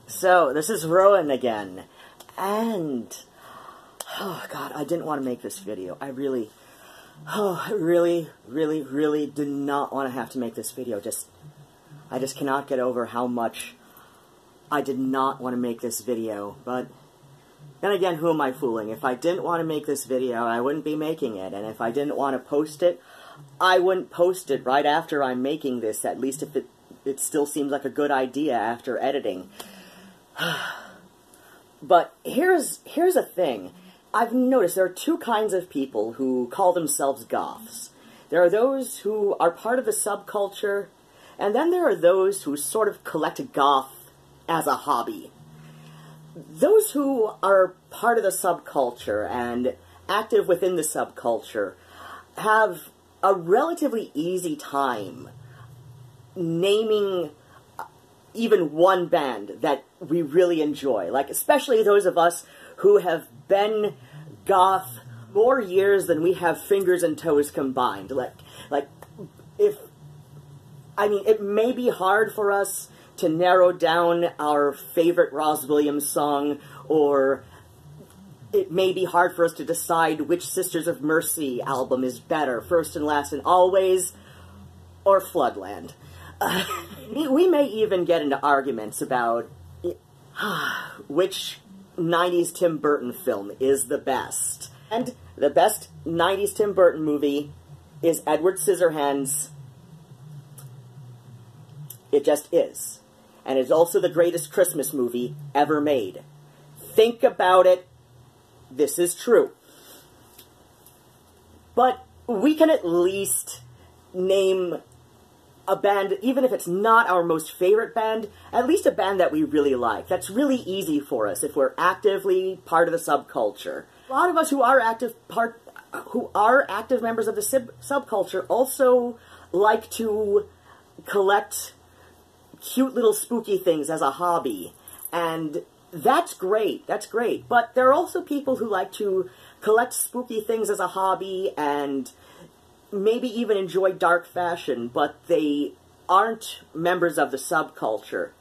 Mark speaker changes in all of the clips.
Speaker 1: So, this is Rowan again, and, oh god, I didn't want to make this video. I really do not want to have to make this video. I just cannot get over how much I did not want to make this video, but then again, who am I fooling? If I didn't want to make this video, I wouldn't be making it, and if I didn't want to post it, I wouldn't post it right after I'm making this, at least if it still seems like a good idea after editing. But here's a thing. I've noticed there are two kinds of people who call themselves goths. There are those who are part of the subculture, and then there are those who sort of collect goth as a hobby. Those who are part of the subculture and active within the subculture have a relatively easy time naming even one band that we really enjoy. Like, especially those of us who have been goth more years than we have fingers and toes combined. It may be hard for us to narrow down our favorite Rozz song, or it may be hard for us to decide which Sisters of Mercy album is better, First and Last and Always, or Floodland. We may even get into arguments about which 90s Tim Burton film is the best. And the best 90s Tim Burton movie is Edward Scissorhands' It Just Is. And it's also the greatest Christmas movie ever made. Think about it. This is true. But we can at least name a band, even if it's not our most favorite band, at least a band that we really like. That's really easy for us if we're actively part of the subculture. A lot of us who are active members of the subculture also like to collect cute little spooky things as a hobby, and that's great, but there are also people who like to collect spooky things as a hobby and maybe even enjoy dark fashion, but they aren't members of the subculture.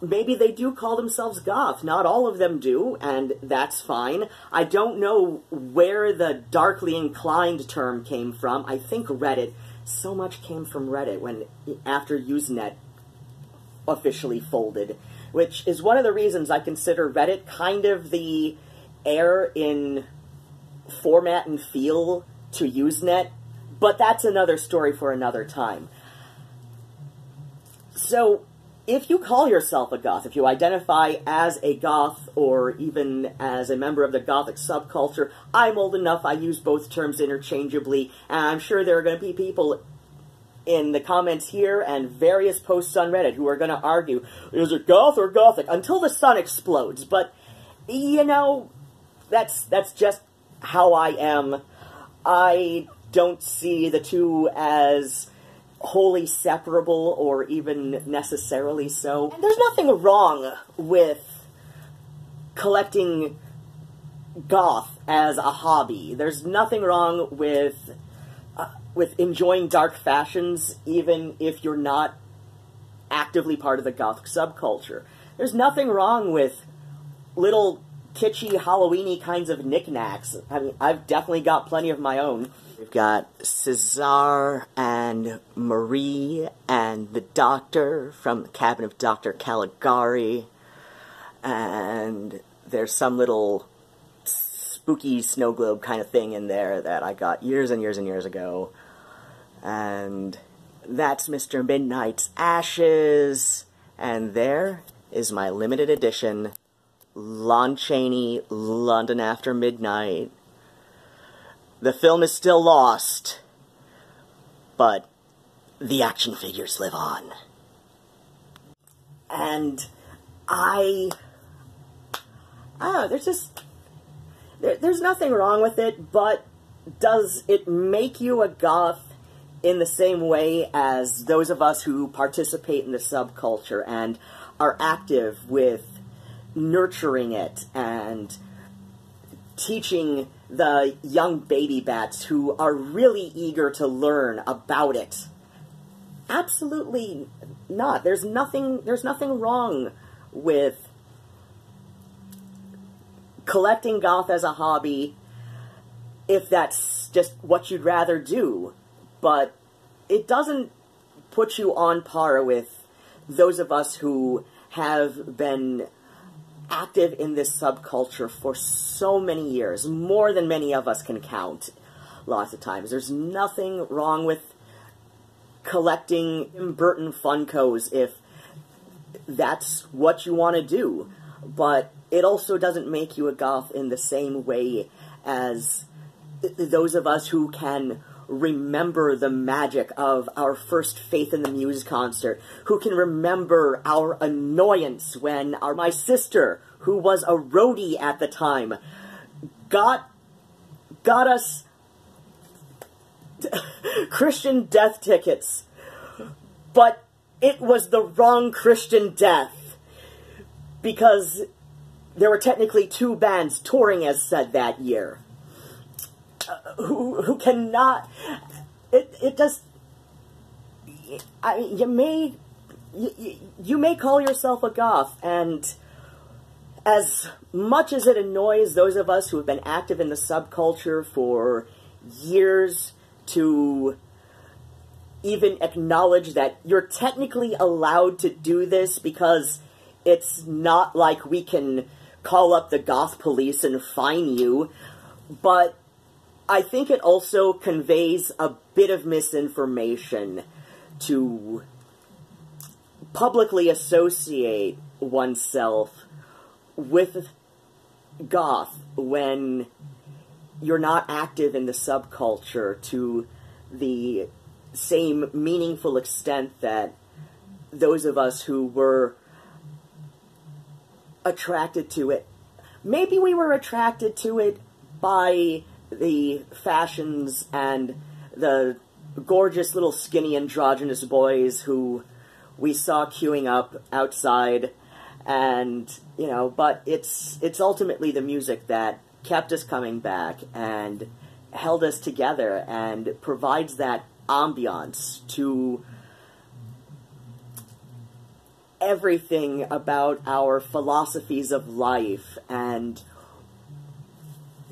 Speaker 1: Maybe they do call themselves goth. Not all of them do, and that's fine. I don't know where the darkly inclined term came from. I think Reddit. So much came from Reddit after Usenet officially folded, which is one of the reasons I consider Reddit kind of the heir in format and feel to Usenet, but that's another story for another time. So, if you call yourself a goth, if you identify as a goth, or even as a member of the Gothic subculture, I'm old enough, I use both terms interchangeably, and I'm sure there are going to be people in the comments here and various posts on Reddit who are going to argue, is it goth or gothic, until the sun explodes. But, you know, that's just how I am. I don't see the two as wholly separable, or even necessarily so. And there's nothing wrong with collecting goth as a hobby. There's nothing wrong with enjoying dark fashions, even if you're not actively part of the Gothic subculture. There's nothing wrong with little kitschy, Halloween-y kinds of knickknacks. I mean, I've definitely got plenty of my own. We've got Cesar and Marie and the Doctor from the Cabin of Dr. Caligari, and there's some little spooky snow globe kind of thing in there that I got years and years and years ago. And that's Mr. Midnight's Ashes, and there is my limited edition Lon Chaney London After Midnight. The film is still lost, but the action figures live on. And there's nothing wrong with it, but does it make you a goth in the same way as those of us who participate in the subculture and are active with nurturing it and teaching the young baby bats who are really eager to learn about it? Absolutely not. There's nothing wrong with collecting goth as a hobby if that's just what you'd rather do. But it doesn't put you on par with those of us who have been active in this subculture for so many years, more than many of us can count lots of times. There's nothing wrong with collecting Tim Burton Funkos if that's what you want to do, but it also doesn't make you a goth in the same way as those of us who can remember the magic of our first Faith in the Muse concert, who can remember our annoyance when my sister, who was a roadie at the time, got us Christian death tickets, but it was the wrong Christian death, because there were technically 2 bands touring as said that year. Who cannot, it does, you may call yourself a goth, and as much as it annoys those of us who have been active in the subculture for years to even acknowledge that you're technically allowed to do this, because it's not like we can call up the goth police and fine you, but I think it also conveys a bit of misinformation to publicly associate oneself with goth when you're not active in the subculture to the same meaningful extent that those of us who were attracted to it. Maybe we were attracted to it by the fashions and the gorgeous little skinny androgynous boys who we saw queuing up outside, and, you know, but it's ultimately the music that kept us coming back and held us together and provides that ambiance to everything about our philosophies of life, and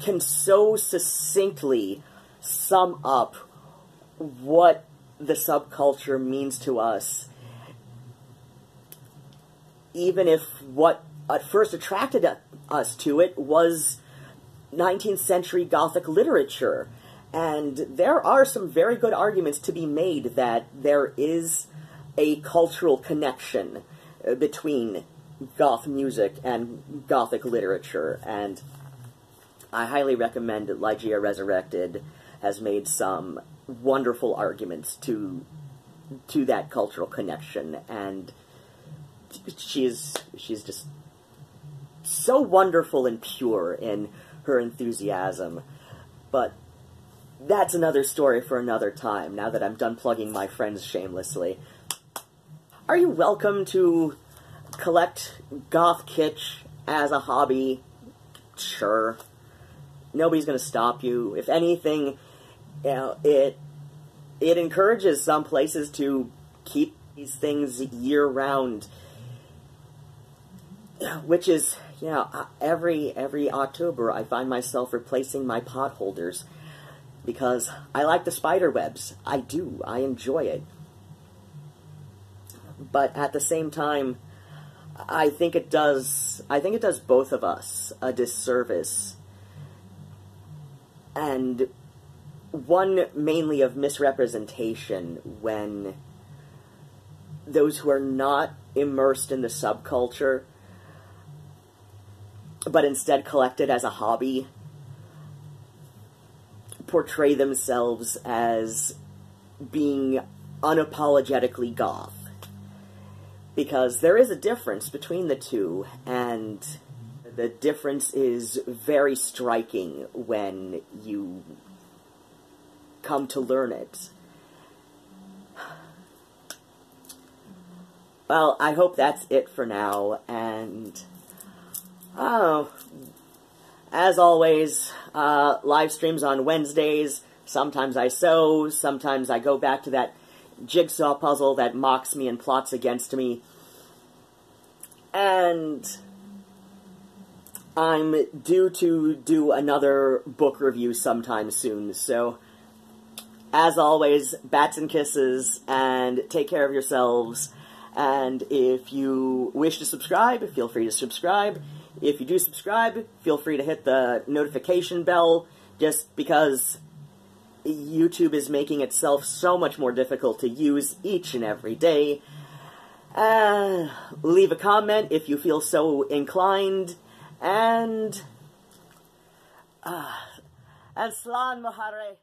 Speaker 1: can so succinctly sum up what the subculture means to us, even if what at first attracted us to it was 19th century Gothic literature. And there are some very good arguments to be made that there is a cultural connection between goth music and Gothic literature, and I highly recommend Ligeia Resurrected has made some wonderful arguments to that cultural connection, and she's just so wonderful and pure in her enthusiasm. But that's another story for another time, now that I'm done plugging my friends shamelessly. Are you welcome to collect goth kitsch as a hobby? Sure. Nobody's going to stop you. If anything, you know, it encourages some places to keep these things year-round, which is, you know, every October I find myself replacing my pot holders, because I like the spider webs. I do. I enjoy it. But at the same time, I think it does both of us a disservice, and one mainly of misrepresentation, when those who are not immersed in the subculture but instead collect it as a hobby portray themselves as being unapologetically goth. Because there is a difference between the two, and the difference is very striking when you come to learn it. Well, I hope that's it for now, and as always, live streams on Wednesdays. Sometimes I sew, sometimes I go back to that jigsaw puzzle that mocks me and plots against me. And I'm due to do another book review sometime soon, so as always, bats and kisses, and take care of yourselves. And if you wish to subscribe, feel free to subscribe. If you do subscribe, feel free to hit the notification bell, just because YouTube is making itself so much more difficult to use each and every day. Leave a comment if you feel so inclined, and Slan Mahare.